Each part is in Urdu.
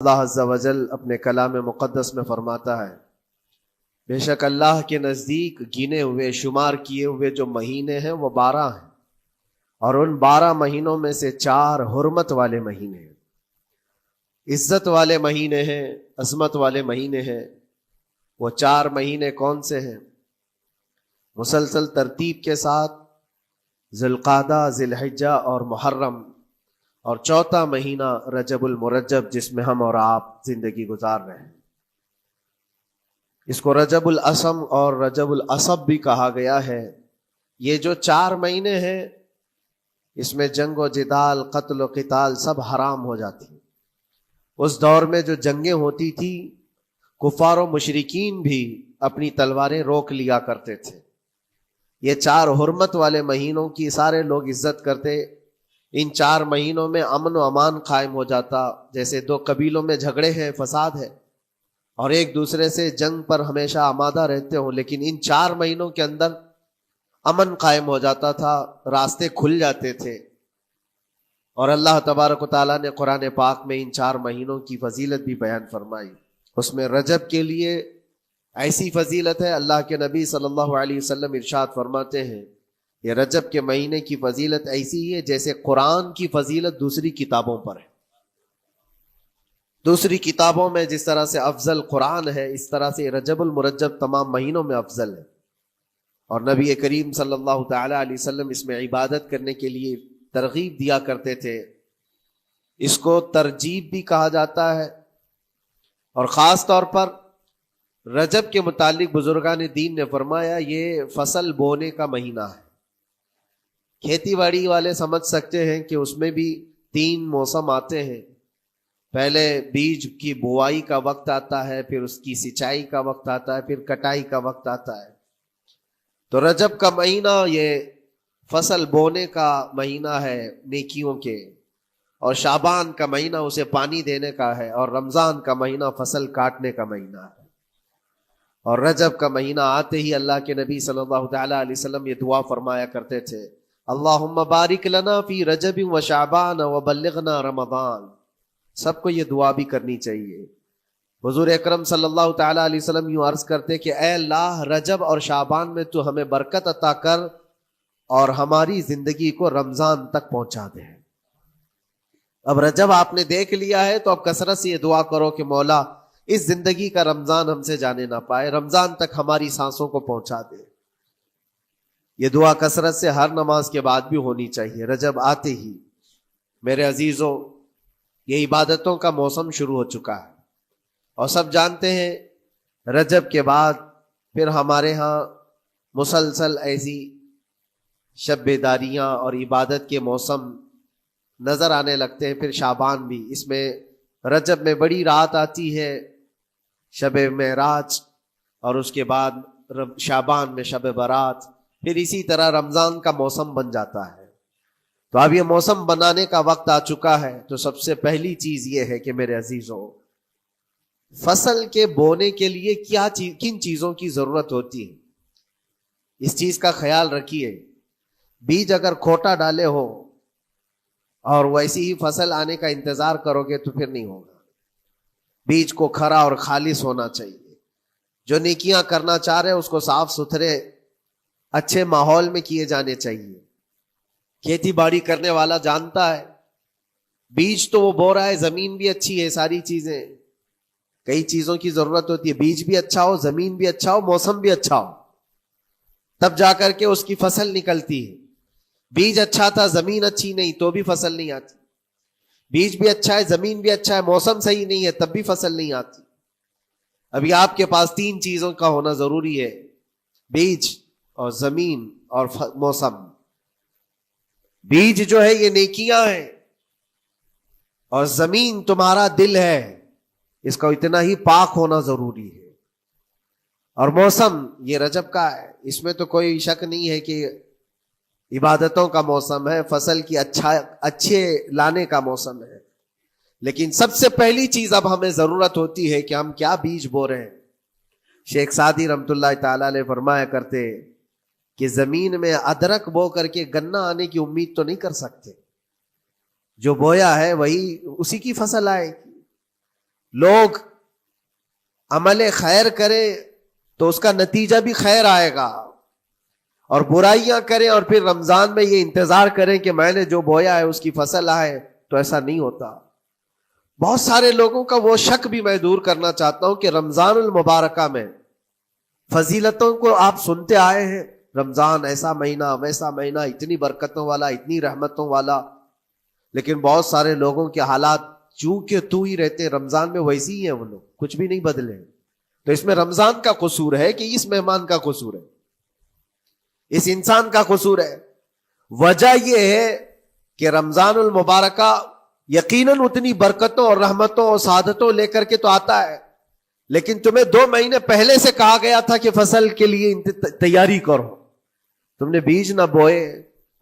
اللہ عز و جل اپنے کلام مقدس میں فرماتا ہے، بے شک اللہ کے نزدیک گنے ہوئے شمار کیے ہوئے جو مہینے ہیں وہ 12 ہیں، اور ان 12 مہینوں میں سے 4 حرمت والے مہینے ہیں، عزت والے مہینے ہیں، عظمت والے مہینے ہیں۔ وہ 4 مہینے کون سے ہیں؟ مسلسل ترتیب کے ساتھ ذی القعدہ، ذی الحجہ اور محرم، اور 4تھا مہینہ رجب المرجب جس میں ہم اور آپ زندگی گزار رہے ہیں۔ اس کو رجب الاسم اور رجب العصب بھی کہا گیا ہے۔ یہ جو 4 مہینے ہیں اس میں جنگ و جدال، قتل و قتال سب حرام ہو جاتی ہیں۔ اس دور میں جو جنگیں ہوتی تھی کفار و مشرکین بھی اپنی تلواریں روک لیا کرتے تھے۔ یہ 4 حرمت والے مہینوں کی سارے لوگ عزت کرتے۔ ان 4 مہینوں میں امن و امان قائم ہو جاتا، جیسے 2 قبیلوں میں جھگڑے ہیں، فساد ہے اور ایک دوسرے سے جنگ پر ہمیشہ آمادہ رہتے ہوں، لیکن ان 4 مہینوں کے اندر امن قائم ہو جاتا تھا، راستے کھل جاتے تھے۔ اور اللہ تبارک و تعالیٰ نے قرآن پاک میں ان 4 مہینوں کی فضیلت بھی بیان فرمائی۔ اس میں رجب کے لیے ایسی فضیلت ہے، اللہ کے نبی صلی اللہ علیہ وسلم ارشاد فرماتے ہیں یہ رجب کے مہینے کی فضیلت ایسی ہے جیسے قرآن کی فضیلت دوسری کتابوں پر ہے۔ دوسری کتابوں میں جس طرح سے افضل قرآن ہے، اس طرح سے رجب المرجب تمام مہینوں میں افضل ہے۔ اور نبی کریم صلی اللہ تعالی علیہ وسلم اس میں عبادت کرنے کے لیے ترغیب دیا کرتے تھے۔ اس کو ترجیب بھی کہا جاتا ہے، اور خاص طور پر رجب کے متعلق بزرگان دین نے فرمایا یہ فصل بونے کا مہینہ ہے۔ کھیتی باڑی والے سمجھ سکتے ہیں کہ اس میں بھی 3 موسم آتے ہیں۔ پہلے بیج کی بوائی کا وقت آتا ہے، پھر اس کی سچائی کا وقت آتا ہے، پھر کٹائی کا وقت آتا ہے۔ تو رجب کا مہینہ یہ فصل بونے کا مہینہ ہے نیکیوں کے، اور شعبان کا مہینہ اسے پانی دینے کا ہے، اور رمضان کا مہینہ فصل کاٹنے کا مہینہ ہے۔ اور رجب کا مہینہ آتے ہی اللہ کے نبی صلی اللہ تعالی علیہ وسلم یہ دعا فرمایا کرتے تھے، اللہم بارک لنا فی رجب و شعبان و بلغنا رمضان۔ سب کو یہ دعا بھی کرنی چاہیے۔ حضور اکرم صلی اللہ تعالی علیہ وسلم یوں عرض کرتے کہ اے اللہ، رجب اور شعبان میں تو ہمیں برکت عطا کر اور ہماری زندگی کو رمضان تک پہنچا دے۔ اب رجب آپ نے دیکھ لیا ہے تو اب کثرت سے یہ دعا کرو کہ مولا اس زندگی کا رمضان ہم سے جانے نہ پائے، رمضان تک ہماری سانسوں کو پہنچا دے۔ یہ دعا کثرت سے ہر نماز کے بعد بھی ہونی چاہیے۔ رجب آتے ہی میرے عزیزوں یہ عبادتوں کا موسم شروع ہو چکا ہے، اور سب جانتے ہیں رجب کے بعد پھر ہمارے ہاں مسلسل ایسی شب بیداریاں اور عبادت کے موسم نظر آنے لگتے ہیں۔ پھر شعبان بھی، اس میں رجب میں بڑی رات آتی ہے شب معراج، اور اس کے بعد شعبان میں شب برات، پھر اسی طرح رمضان کا موسم بن جاتا ہے۔ تو اب یہ موسم بنانے کا وقت آ چکا ہے۔ تو سب سے پہلی چیز یہ ہے کہ میرے عزیزوں، فصل کے بونے کے لیے کن چیزوں کی ضرورت ہوتی ہے، اس چیز کا خیال رکھیے۔ بیج اگر کھوٹا ڈالے ہو اور ویسی ہی فصل آنے کا انتظار کرو گے تو پھر نہیں ہوگا۔ بیج کو کھرا اور خالص ہونا چاہیے۔ جو نیکیاں کرنا چاہ رہے اس کو صاف ستھرے اچھے ماحول میں کیے جانے چاہیے۔ کھیتی باڑی کرنے والا جانتا ہے بیج تو وہ بو رہا ہے، زمین بھی اچھی ہے، ساری چیزیں، کئی چیزوں کی ضرورت ہوتی ہے۔ بیج بھی اچھا ہو، زمین بھی اچھا ہو، موسم بھی اچھا ہو، تب جا کر کے اس کی فصل نکلتی ہے۔ بیج اچھا تھا، زمین اچھی نہیں تو بھی فصل نہیں آتی۔ بیج بھی اچھا ہے، زمین بھی اچھا ہے، موسم صحیح نہیں ہے تب بھی فصل نہیں آتی۔ ابھی آپ کے پاس 3 چیزوں کا ہونا ضروری ہے، بیج اور زمین اور موسم۔ بیج جو ہے یہ نیکیاں ہیں، اور زمین تمہارا دل ہے، اس کا اتنا ہی پاک ہونا ضروری ہے۔ اور موسم یہ رجب کا ہے، اس میں تو کوئی شک نہیں ہے کہ عبادتوں کا موسم ہے، فصل کی اچھے لانے کا موسم ہے۔ لیکن سب سے پہلی چیز اب ہمیں ضرورت ہوتی ہے کہ ہم کیا بیج بو رہے ہیں۔ شیخ سعدی رحمت اللہ تعالی علیہ فرمایا کرتے کہ زمین میں ادرک بو کر کے گنا آنے کی امید تو نہیں کر سکتے، جو بویا ہے وہی اسی کی فصل آئے گی۔ لوگ عمل خیر کرے تو اس کا نتیجہ بھی خیر آئے گا، اور برائیاں کریں اور پھر رمضان میں یہ انتظار کریں کہ میں نے جو بویا ہے اس کی فصل آئے، تو ایسا نہیں ہوتا۔ بہت سارے لوگوں کا وہ شک بھی میں دور کرنا چاہتا ہوں کہ رمضان المبارکہ میں فضیلتوں کو آپ سنتے آئے ہیں، رمضان ایسا مہینہ ویسا مہینہ، اتنی برکتوں والا، اتنی رحمتوں والا، لیکن بہت سارے لوگوں کے حالات چونکہ تو ہی رہتے رمضان میں ویسی ہی ہیں، وہ لوگ کچھ بھی نہیں بدلے۔ تو اس میں رمضان کا قصور ہے کہ اس مہمان کا قصور ہے، اس انسان کا قصور ہے؟ وجہ یہ ہے کہ رمضان المبارکہ یقیناً اتنی برکتوں اور رحمتوں اور سعادتوں لے کر کے تو آتا ہے، لیکن تمہیں 2 مہینے پہلے سے کہا گیا تھا کہ فصل کے لیے تیاری کرو، تم نے بیج نہ بوئے،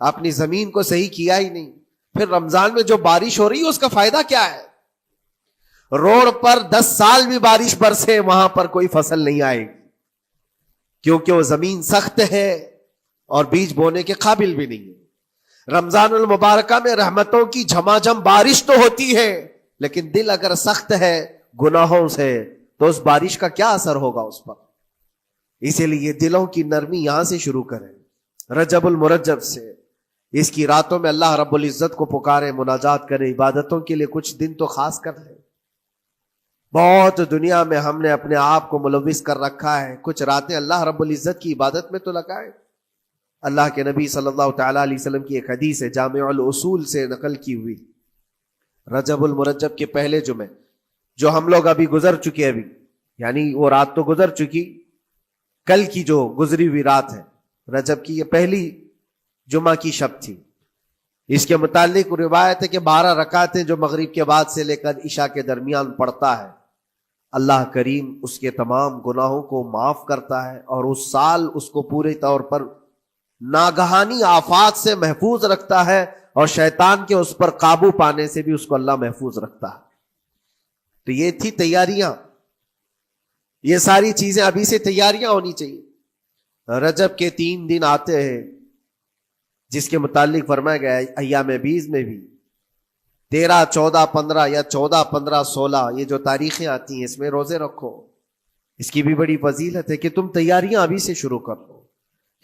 اپنی زمین کو صحیح کیا ہی نہیں، پھر رمضان میں جو بارش ہو رہی ہے اس کا فائدہ کیا ہے؟ روڈ پر 10 سال بھی بارش برسے وہاں پر کوئی فصل نہیں آئے گی، کیونکہ وہ زمین سخت ہے اور بیج بونے کے قابل بھی نہیں ہے۔ رمضان المبارکہ میں رحمتوں کی جھماجھم بارش تو ہوتی ہے، لیکن دل اگر سخت ہے گناہوں سے تو اس بارش کا کیا اثر ہوگا اس پر؟ اسی لیے دلوں کی نرمی یہاں سے شروع کریں، رجب المرجب سے، اس کی راتوں میں اللہ رب العزت کو پکاریں، مناجات کریں، عبادتوں کے لیے کچھ دن تو خاص کر لیں۔ بہت دنیا میں ہم نے اپنے آپ کو ملوث کر رکھا ہے، کچھ راتیں اللہ رب العزت کی عبادت میں تو لگائیں۔ اللہ کے نبی صلی اللہ تعالیٰ علیہ وسلم کی ایک حدیث ہے، جامع الاصول سے نقل کی ہوئی، رجب المرجب کے پہلے جمعے جو ہم لوگ ابھی گزر چکے، ابھی یعنی وہ رات تو گزر چکی، کل کی جو گزری ہوئی رات ہے رجب کی، یہ پہلی جمعہ کی شب تھی۔ اس کے متعلق روایت ہے کہ 12 رکعتیں جو مغرب کے بعد سے لے کر عشاء کے درمیان پڑھتا ہے، اللہ کریم اس کے تمام گناہوں کو معاف کرتا ہے، اور اس سال اس کو پورے طور پر ناگہانی آفات سے محفوظ رکھتا ہے، اور شیطان کے اس پر قابو پانے سے بھی اس کو اللہ محفوظ رکھتا ہے۔ تو یہ تھی تیاریاں، یہ ساری چیزیں ابھی سے تیاریاں ہونی چاہیے۔ رجب کے 3 دن آتے ہیں جس کے متعلق فرمایا گیا ہے ایام بیز میں بھی 13، 14، 15 یا 14، 15، 16 یہ جو تاریخیں آتی ہیں اس میں روزے رکھو۔ اس کی بھی بڑی فضیلت ہے کہ تم تیاریاں ابھی سے شروع کر دو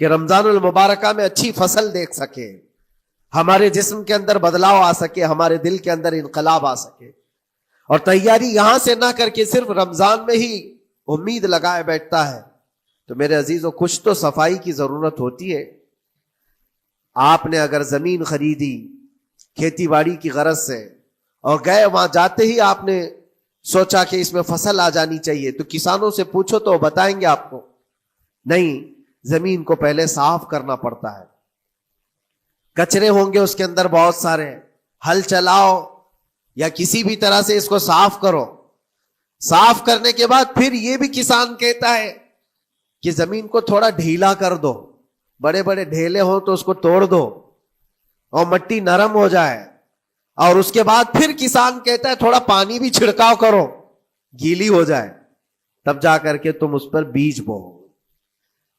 کہ رمضان المبارکہ میں اچھی فصل دیکھ سکے، ہمارے جسم کے اندر بدلاؤ آ سکے، ہمارے دل کے اندر انقلاب آ سکے۔ اور تیاری یہاں سے نہ کر کے صرف رمضان میں ہی امید لگائے بیٹھتا ہے تو میرے عزیزوں کچھ تو صفائی کی ضرورت ہوتی ہے۔ آپ نے اگر زمین خریدی کھیتی باڑی کی غرض سے اور گئے، وہاں جاتے ہی آپ نے سوچا کہ اس میں فصل آ جانی چاہیے، تو کسانوں سے پوچھو تو بتائیں گے آپ کو نہیں، زمین کو پہلے صاف کرنا پڑتا ہے، کچرے ہوں گے اس کے اندر بہت سارے، ہل چلاؤ یا کسی بھی طرح سے اس کو صاف کرو، صاف کرنے کے بعد پھر یہ بھی کسان کہتا ہے کہ زمین کو تھوڑا ڈھیلا کر دو، بڑے بڑے ڈھیلے ہوں تو اس کو توڑ دو اور مٹی نرم ہو جائے، اور اس کے بعد پھر کسان کہتا ہے تھوڑا پانی بھی چھڑکاؤ کرو، گیلی ہو جائے، تب جا کر کے تم اس پر بیج بو۔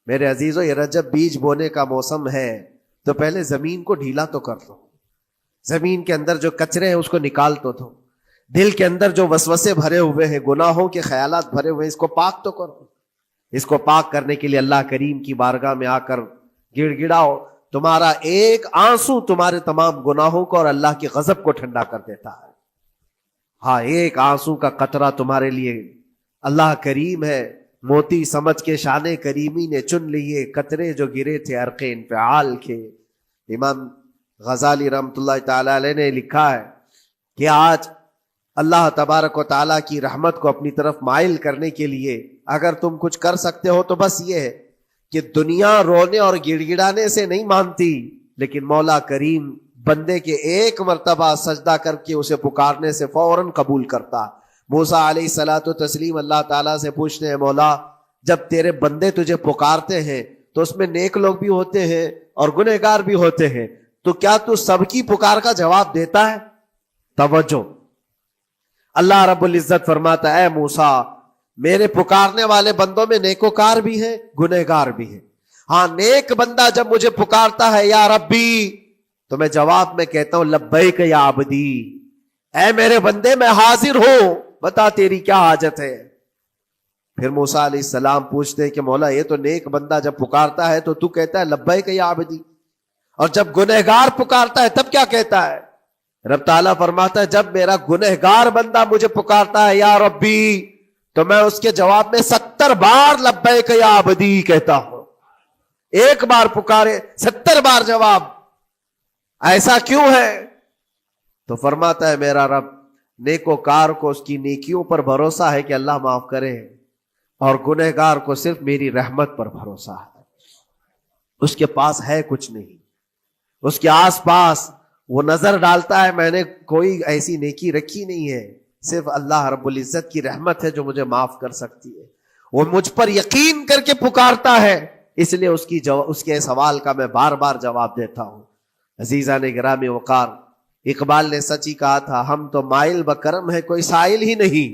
میرے عزیزو، یہ رجب بیج بونے کا موسم ہے تو پہلے زمین کو ڈھیلا تو کر دو، زمین کے اندر جو کچرے ہیں اس کو نکال تو دو، دل کے اندر جو وسوسے بھرے ہوئے ہیں، گناہوں کے خیالات بھرے ہوئے ہیں، اس کو پاک تو کرو۔ اس کو پاک کرنے کے لیے اللہ کریم کی بارگاہ میں آ کر گڑ گڑاؤ، تمہارا ایک آنسو تمہارے تمام گناہوں کو اور اللہ کی غضب کو ٹھنڈا کر دیتا ہے۔ ہاں، ایک آنسو کا قطرہ تمہارے لیے اللہ کریم ہے، موتی سمجھ کے شان کریمی نے چن لیے قطرے جو گرے تھے عرق انفعال کے۔ امام غزالی رحمۃ اللہ تعالی علیہ نے لکھا ہے کہ آج اللہ تبارک و تعالیٰ کی رحمت کو اپنی طرف مائل کرنے کے لیے اگر تم کچھ کر سکتے ہو تو بس یہ ہے کہ دنیا رونے اور گڑ گڑانے سے نہیں مانتی، لیکن مولا کریم بندے کے ایک مرتبہ سجدہ کر کے اسے پکارنے سے فوراً قبول کرتا۔ موسیٰ علیہ الصلاۃ والتسلیم اللہ تعالیٰ سے پوچھتے ہیں، مولا جب تیرے بندے تجھے پکارتے ہیں تو اس میں نیک لوگ بھی ہوتے ہیں اور گنہگار بھی ہوتے ہیں، تو کیا تو سب کی پکار کا جواب دیتا ہے؟ توجہ، اللہ رب العزت فرماتا ہے اے موسیٰ، میرے پکارنے والے بندوں میں نیکوکار بھی ہیں، گنہگار بھی ہیں۔ ہاں، نیک بندہ جب مجھے پکارتا ہے یا ربی، تو میں جواب میں کہتا ہوں لبیک یا عبدی، اے میرے بندے میں حاضر ہوں، بتا تیری کیا حاجت ہے. پھر موسیٰ علیہ السلام پوچھتے ہیں کہ مولا یہ تو نیک بندہ جب پکارتا ہے تو کہتا ہے لبیک یا عبدی, اور جب گنہگار پکارتا ہے تب کیا کہتا ہے؟ رب تعالیٰ فرماتا ہے جب میرا گنہگار بندہ مجھے پکارتا ہے یا ربی, تو میں اس کے جواب میں 70 بار لبیک یا عبدی کہتا ہوں. ایک بار پکارے 70 بار جواب. ایسا کیوں ہے؟ تو فرماتا ہے میرا رب نیکوکار کو اس کی نیکیوں پر بھروسہ ہے کہ اللہ معاف کرے, اور گنہگار کو صرف میری رحمت پر بھروسہ ہے. اس کے پاس ہے کچھ نہیں, اس کے آس پاس وہ نظر ڈالتا ہے میں نے کوئی ایسی نیکی رکھی نہیں ہے, صرف اللہ رب العزت کی رحمت ہے جو مجھے معاف کر سکتی ہے. وہ مجھ پر یقین کر کے پکارتا ہے, اس لیے اس کے سوال کا میں بار بار جواب دیتا ہوں. عزیزان گرامی وقار, اقبال نے سچ ہی کہا تھا, ہم تو مائل بکرم ہے کوئی سائل ہی نہیں.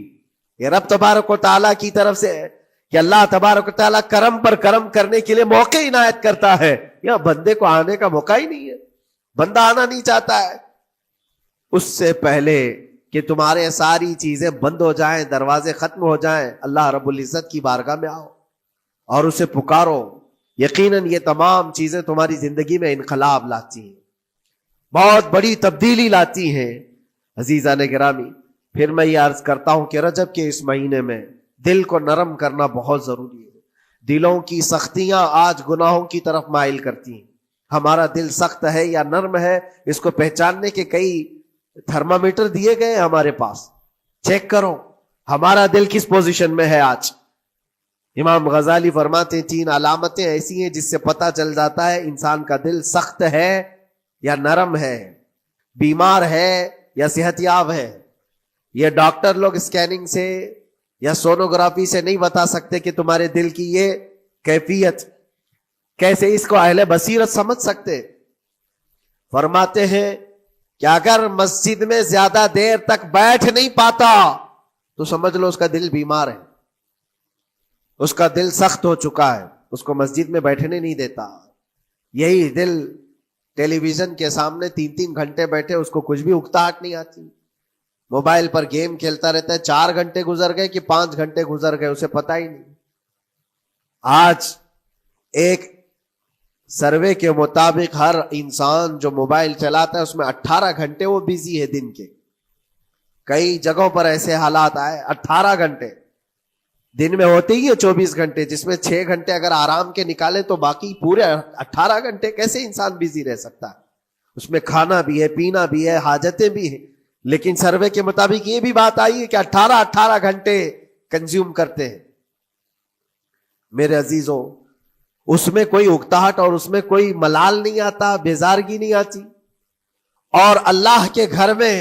یہ رب تبارک و تعالیٰ کی طرف سے ہے کہ اللہ تبارک و تعالیٰ کرم پر کرم کرنے کے لیے موقع عنایت کرتا ہے. یا بندے کو آنے کا موقع ہی نہیں ہے, بندہ آنا نہیں چاہتا ہے. اس سے پہلے کہ تمہارے ساری چیزیں بند ہو جائیں, دروازے ختم ہو جائیں, اللہ رب العزت کی بارگاہ میں آؤ اور اسے پکارو. یقیناً یہ تمام چیزیں تمہاری زندگی میں انقلاب لاتی ہیں, بہت بڑی تبدیلی لاتی ہیں. عزیزان گرامی, پھر میں یہ عرض کرتا ہوں کہ رجب کے اس مہینے میں دل کو نرم کرنا بہت ضروری ہے. دلوں کی سختیاں آج گناہوں کی طرف مائل کرتی ہیں. ہمارا دل سخت ہے یا نرم ہے, اس کو پہچاننے کے کئی تھرمامیٹر دیے گئے ہیں ہمارے پاس. چیک کرو ہمارا دل کس پوزیشن میں ہے آج. امام غزالی فرماتے ہیں 3 علامتیں ایسی ہیں جس سے پتہ چل جاتا ہے انسان کا دل سخت ہے یا نرم ہے, بیمار ہے یا صحت یاب ہے. یہ ڈاکٹر لوگ اسکیننگ سے یا سونوگرافی سے نہیں بتا سکتے کہ تمہارے دل کی یہ کیفیت. کیسے اس کو اہل بصیرت سمجھ سکتے؟ فرماتے ہیں کہ اگر مسجد میں زیادہ دیر تک بیٹھ نہیں پاتا تو سمجھ لو اس کا دل بیمار ہے, اس کا دل سخت ہو چکا ہے, اس کو مسجد میں بیٹھنے نہیں دیتا. یہی دل ٹیلی ویژن کے سامنے 3 گھنٹے بیٹھے, اس کو کچھ بھی اکتاہٹ نہیں آتی, موبائل پر گیم کھیلتا رہتا ہے, 4 گھنٹے گزر گئے کہ 5 گھنٹے گزر گئے اسے پتہ ہی نہیں. آج ایک سروے کے مطابق ہر انسان جو موبائل چلاتا ہے اس میں 18 گھنٹے وہ بیزی ہے دن کے. کئی جگہوں پر ایسے حالات آئے 18 گھنٹے دن میں ہوتے ہی ہے 24 گھنٹے, جس میں 6 گھنٹے اگر آرام کے نکالے تو باقی پورے 18 گھنٹے کیسے انسان بیزی رہ سکتا ہے؟ اس میں کھانا بھی ہے, پینا بھی ہے, حاجتیں بھی ہیں. لیکن سروے کے مطابق یہ بھی بات آئی ہے کہ 18 گھنٹے کنزیوم کرتے ہیں. میرے عزیزوں, اس میں کوئی اکتاہٹ اور اس میں کوئی ملال نہیں آتا, بیزارگی نہیں آتی. اور اللہ کے گھر میں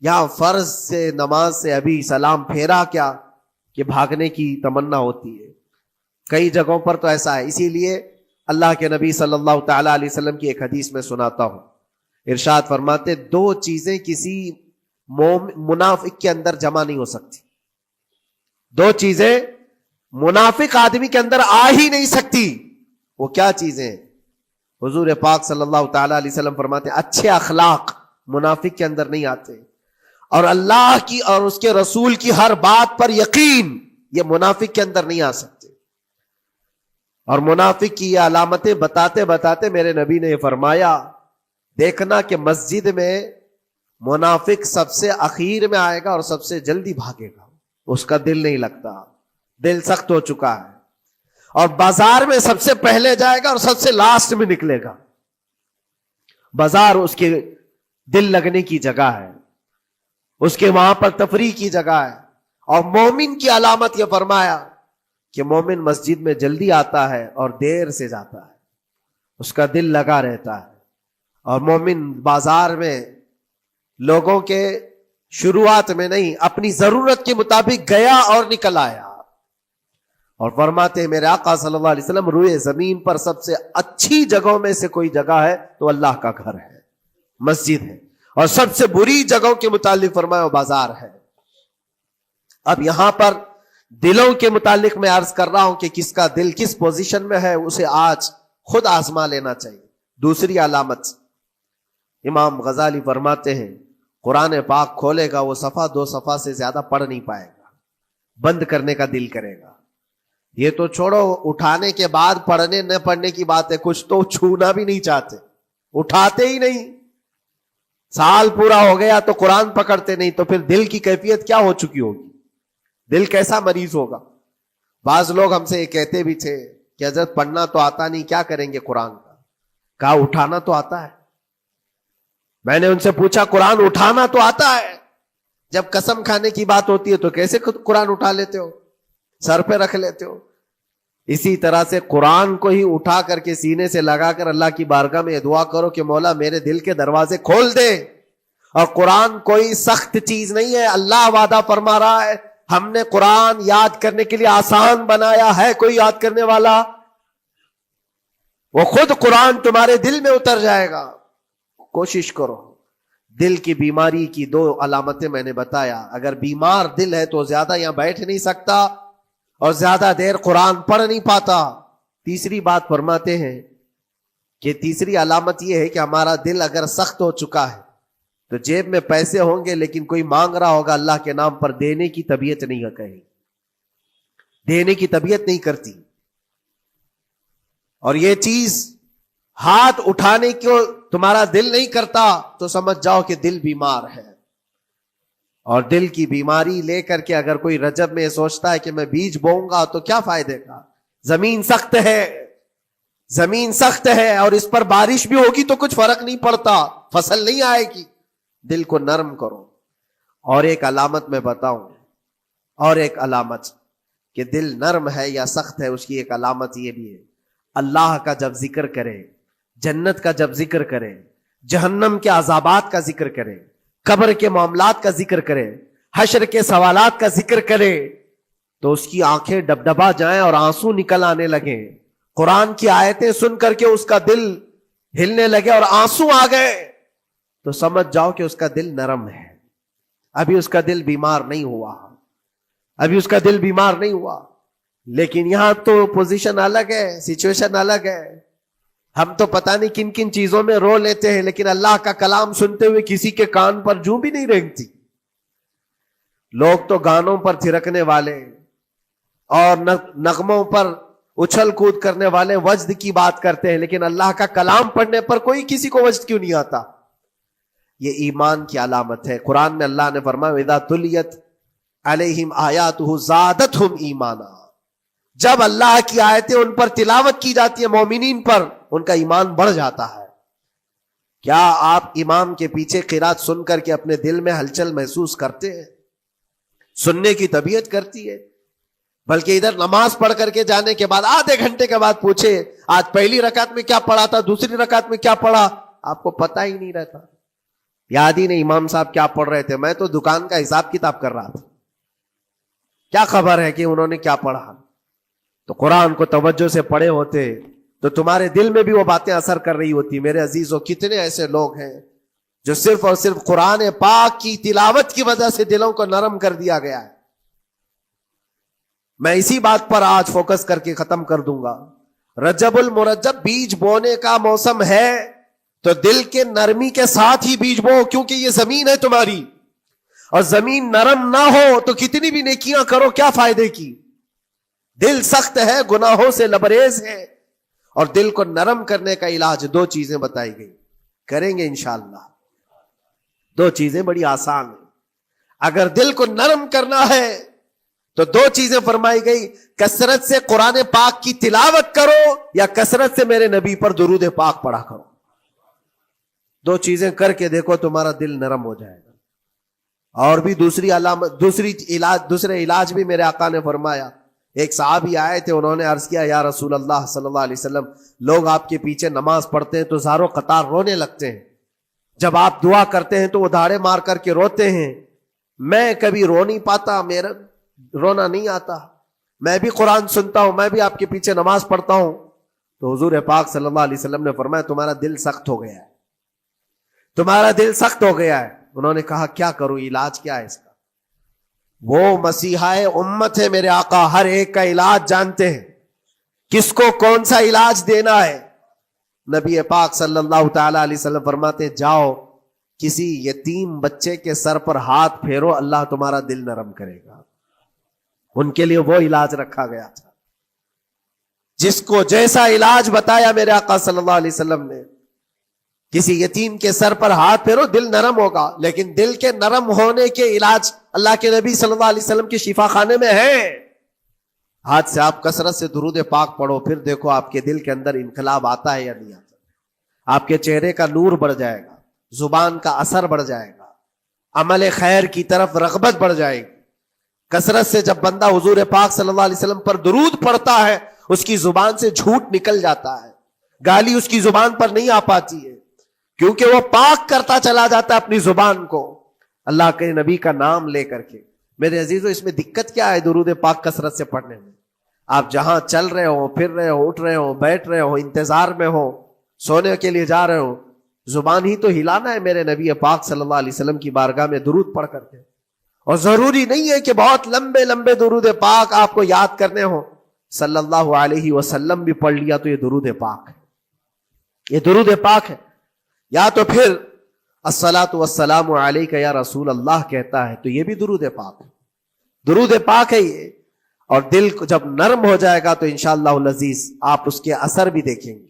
یہاں فرض سے نماز سے ابھی سلام پھیرا کیا کہ بھاگنے کی تمنا ہوتی ہے. کئی جگہوں پر تو ایسا ہے. اسی لیے اللہ کے نبی صلی اللہ تعالی علیہ وسلم کی ایک حدیث میں سناتا ہوں, ارشاد فرماتے 2 چیزیں کسی منافق کے اندر جمع نہیں ہو سکتی. 2 چیزیں منافق آدمی کے اندر آ ہی نہیں سکتی. وہ کیا چیزیں؟ حضور پاک صلی اللہ تعالی علیہ وسلم فرماتے اچھے اخلاق منافق کے اندر نہیں آتے, اور اللہ کی اور اس کے رسول کی ہر بات پر یقین یہ منافق کے اندر نہیں آ سکتے. اور منافق کی یہ علامتیں بتاتے بتاتے میرے نبی نے یہ فرمایا, دیکھنا کہ مسجد میں منافق سب سے اخیر میں آئے گا اور سب سے جلدی بھاگے گا, اس کا دل نہیں لگتا, دل سخت ہو چکا ہے. اور بازار میں سب سے پہلے جائے گا اور سب سے لاسٹ میں نکلے گا. بازار اس کے دل لگنے کی جگہ ہے, اس کے وہاں پر تفریح کی جگہ ہے. اور مومن کی علامت یہ فرمایا کہ مومن مسجد میں جلدی آتا ہے اور دیر سے جاتا ہے, اس کا دل لگا رہتا ہے. اور مومن بازار میں لوگوں کے شروعات میں نہیں, اپنی ضرورت کے مطابق گیا اور نکل آیا. اور فرماتے ہیں میرے آقا صلی اللہ علیہ وسلم روئے زمین پر سب سے اچھی جگہوں میں سے کوئی جگہ ہے تو اللہ کا گھر ہے, مسجد ہے. اور سب سے بری جگہوں کے متعلق فرمایا وہ بازار ہے. اب یہاں پر دلوں کے متعلق میں عرض کر رہا ہوں کہ کس کا دل کس پوزیشن میں ہے, اسے آج خود آزما لینا چاہیے. دوسری علامت, امام غزالی فرماتے ہیں قرآن پاک کھولے گا وہ صفحہ 2 صفحہ سے زیادہ پڑھ نہیں پائے گا، بند کرنے کا دل کرے گا۔ یہ تو چھوڑو اٹھانے کے بعد پڑھنے نہ پڑھنے کی بات ہے، کچھ تو چھونا بھی نہیں چاہتے، اٹھاتے ہی نہیں۔ سال پورا ہو گیا تو قرآن پکڑتے نہیں، تو پھر دل کی کیفیت کیا ہو چکی ہوگی؟ دل کیسا مریض ہوگا؟ بعض لوگ ہم سے یہ کہتے بھی تھے کہ حضرت پڑھنا تو آتا نہیں، کیا کریں گے قرآن کا؟ کہا اٹھانا تو آتا ہے۔ میں نے ان سے پوچھا قرآن اٹھانا تو آتا ہے، جب قسم کھانے کی بات ہوتی ہے تو کیسے قرآن اٹھا لیتے ہو، سر پہ رکھ لیتے ہو؟ اسی طرح سے قرآن کو ہی اٹھا کر کے سینے سے لگا کر اللہ کی بارگاہ میں دعا کرو کہ مولا میرے دل کے دروازے کھول دے۔ اور قرآن کوئی سخت چیز نہیں ہے، اللہ وعدہ فرما رہا ہے ہم نے قرآن یاد کرنے کے لیے آسان بنایا ہے۔ کوئی یاد کرنے والا؟ وہ خود قرآن تمہارے دل میں اتر جائے گا۔ کوشش کرو۔ دل کی بیماری کی 2 علامتیں میں نے بتایا، اگر بیمار دل ہے تو زیادہ یہاں بیٹھ نہیں سکتا اور زیادہ دیر قرآن پڑھ نہیں پاتا۔ تیسری بات فرماتے ہیں کہ تیسری علامت یہ ہے کہ ہمارا دل اگر سخت ہو چکا ہے تو جیب میں پیسے ہوں گے لیکن کوئی مانگ رہا ہوگا اللہ کے نام پر، دینے کی طبیعت نہیں کہیں، دینے کی طبیعت نہیں کرتی۔ اور یہ چیز ہاتھ اٹھانے کو تمہارا دل نہیں کرتا تو سمجھ جاؤ کہ دل بیمار ہے۔ اور دل کی بیماری لے کر کے اگر کوئی رجب میں سوچتا ہے کہ میں بیج بوؤں گا تو کیا فائدے کا؟ زمین سخت ہے، زمین سخت ہے اور اس پر بارش بھی ہوگی تو کچھ فرق نہیں پڑتا، فصل نہیں آئے گی۔ دل کو نرم کرو۔ اور ایک علامت میں بتاؤں، اور ایک علامت کہ دل نرم ہے یا سخت ہے، اس کی ایک علامت یہ بھی ہے، اللہ کا جب ذکر کرے، جنت کا جب ذکر کرے، جہنم کے عذابات کا ذکر کرے، قبر کے معاملات کا ذکر کرے، حشر کے سوالات کا ذکر کرے، تو اس کی آنکھیں ڈبڈبا جائیں اور آنسو نکل آنے لگیں۔ قرآن کی آیتیں سن کر کے اس کا دل ہلنے لگے اور آنسو آ گئے تو سمجھ جاؤ کہ اس کا دل نرم ہے، ابھی اس کا دل بیمار نہیں ہوا، ابھی اس کا دل بیمار نہیں ہوا۔ لیکن یہاں تو پوزیشن الگ ہے، سچویشن الگ ہے۔ ہم تو پتہ نہیں کن کن چیزوں میں رو لیتے ہیں، لیکن اللہ کا کلام سنتے ہوئے کسی کے کان پر جوں بھی نہیں رینگتی۔ لوگ تو گانوں پر تھرکنے والے اور نغموں پر اچھل کود کرنے والے وجد کی بات کرتے ہیں، لیکن اللہ کا کلام پڑھنے پر کوئی کسی کو وجد کیوں نہیں آتا؟ یہ ایمان کی علامت ہے۔ قرآن میں اللہ نے فرمایا وَإِذَا تُلِيَتْ عَلَيْهِمْ آيَاتُهُ زَادَتْهُمْ ایمانا، جب اللہ کی آیتیں ان پر تلاوت کی جاتی ہے، مومنین پر، ان کا ایمان بڑھ جاتا ہے۔ کیا آپ امام کے پیچھے قرات سن کر کے اپنے دل میں ہلچل محسوس کرتے ہیں؟ سننے کی طبیعت کرتی ہے؟ بلکہ ادھر نماز پڑھ کر کے جانے کے بعد آدھے گھنٹے کے بعد پوچھے آج پہلی رکعت میں کیا پڑھا تھا، دوسری رکعت میں کیا پڑھا، آپ کو پتہ ہی نہیں رہتا، یاد ہی نہیں امام صاحب کیا پڑھ رہے تھے، میں تو دکان کا حساب کتاب کر رہا تھا، کیا خبر ہے کہ انہوں نے کیا پڑھا؟ تو قرآن کو توجہ سے پڑھے ہوتے تو تمہارے دل میں بھی وہ باتیں اثر کر رہی ہوتی۔ میرے عزیزوں، کتنے ایسے لوگ ہیں جو صرف اور صرف قرآن پاک کی تلاوت کی وجہ سے دلوں کو نرم کر دیا گیا ہے۔ میں اسی بات پر آج فوکس کر کے ختم کر دوں گا۔ رجب المرجب بیج بونے کا موسم ہے تو دل کے نرمی کے ساتھ ہی بیج بو، کیونکہ یہ زمین ہے تمہاری، اور زمین نرم نہ ہو تو کتنی بھی نیکیاں کرو کیا فائدے کی؟ دل سخت ہے، گناہوں سے لبریز ہے، اور دل کو نرم کرنے کا علاج 2 چیزیں بتائی گئی، کریں گے انشاءاللہ۔ 2 چیزیں بڑی آسان ہیں۔ اگر دل کو نرم کرنا ہے تو 2 چیزیں فرمائی گئی، کثرت سے قرآن پاک کی تلاوت کرو یا کثرت سے میرے نبی پر درود پاک پڑھا کرو۔ 2 چیزیں کر کے دیکھو، تمہارا دل نرم ہو جائے گا۔ اور بھی دوسری علامت، دوسرے علاج بھی میرے آقا نے فرمایا۔ ایک صحابی آئے تھے، انہوں نے عرض کیا یا رسول اللہ صلی اللہ علیہ وسلم، لوگ آپ کے پیچھے نماز پڑھتے ہیں تو زاروں قطار رونے لگتے ہیں، جب آپ دعا کرتے ہیں تو وہ دھاڑے مار کر کے روتے ہیں، میں کبھی رو نہیں پاتا، میرا رونا نہیں آتا، میں بھی قرآن سنتا ہوں، میں بھی آپ کے پیچھے نماز پڑھتا ہوں۔ تو حضور پاک صلی اللہ علیہ وسلم نے فرمایا تمہارا دل سخت ہو گیا ہے، تمہارا دل سخت ہو گیا ہے۔ انہوں نے کہا کیا کروں، علاج کیا ہے اس کا؟ وہ مسیحا امت ہے میرے آقا، ہر ایک کا علاج جانتے ہیں، کس کو کون سا علاج دینا ہے۔ نبی پاک صلی اللہ تعالی علیہ وسلم فرماتے ہیں جاؤ کسی یتیم بچے کے سر پر ہاتھ پھیرو، اللہ تمہارا دل نرم کرے گا. ان کے لیے وہ علاج رکھا گیا تھا. جس کو جیسا علاج بتایا میرے آقا صلی اللہ علیہ وسلم نے، کسی یتیم کے سر پر ہاتھ پھیرو دل نرم ہوگا. لیکن دل کے نرم ہونے کے علاج اللہ کے نبی صلی اللہ علیہ وسلم کے شفا خانے میں ہے. آج سے آپ کثرت سے درود پاک پڑھو، پھر دیکھو آپ کے دل کے اندر انقلاب آتا ہے یا نہیں آتا. آپ کے چہرے کا نور بڑھ جائے گا، زبان کا اثر بڑھ جائے گا، عمل خیر کی طرف رغبت بڑھ جائے گی. کثرت سے جب بندہ حضور پاک صلی اللہ علیہ وسلم پر درود پڑھتا ہے، اس کی زبان سے جھوٹ نکل جاتا ہے، گالی اس کی زبان پر نہیں آ پاتی ہے، کیونکہ وہ پاک کرتا چلا جاتا ہے اپنی زبان کو اللہ کے نبی کا نام لے کر کے. میرے عزیزو، اس میں دقت کیا ہے درود پاک کثرت سے پڑھنے میں؟ آپ جہاں چل رہے ہو، پھر رہے ہو، اٹھ رہے ہو، بیٹھ رہے ہو، انتظار میں ہو، سونے کے لیے جا رہے ہو، زبان ہی تو ہلانا ہے میرے نبی پاک صلی اللہ علیہ وسلم کی بارگاہ میں درود پڑھ کر کے. اور ضروری نہیں ہے کہ بہت لمبے لمبے درود پاک آپ کو یاد کرنے ہو. صلی اللہ علیہ وسلم بھی پڑھ لیا تو یہ درود پاک ہے، یہ درود پاک ہے. یا تو پھر الصلاۃ والسلام علیک یا رسول اللہ کہتا ہے تو یہ بھی درود پاک ہے. درود پاک ہے یہ. اور دل کو جب نرم ہو جائے گا تو انشاءاللہ العزیز آپ اس کے اثر بھی دیکھیں گے.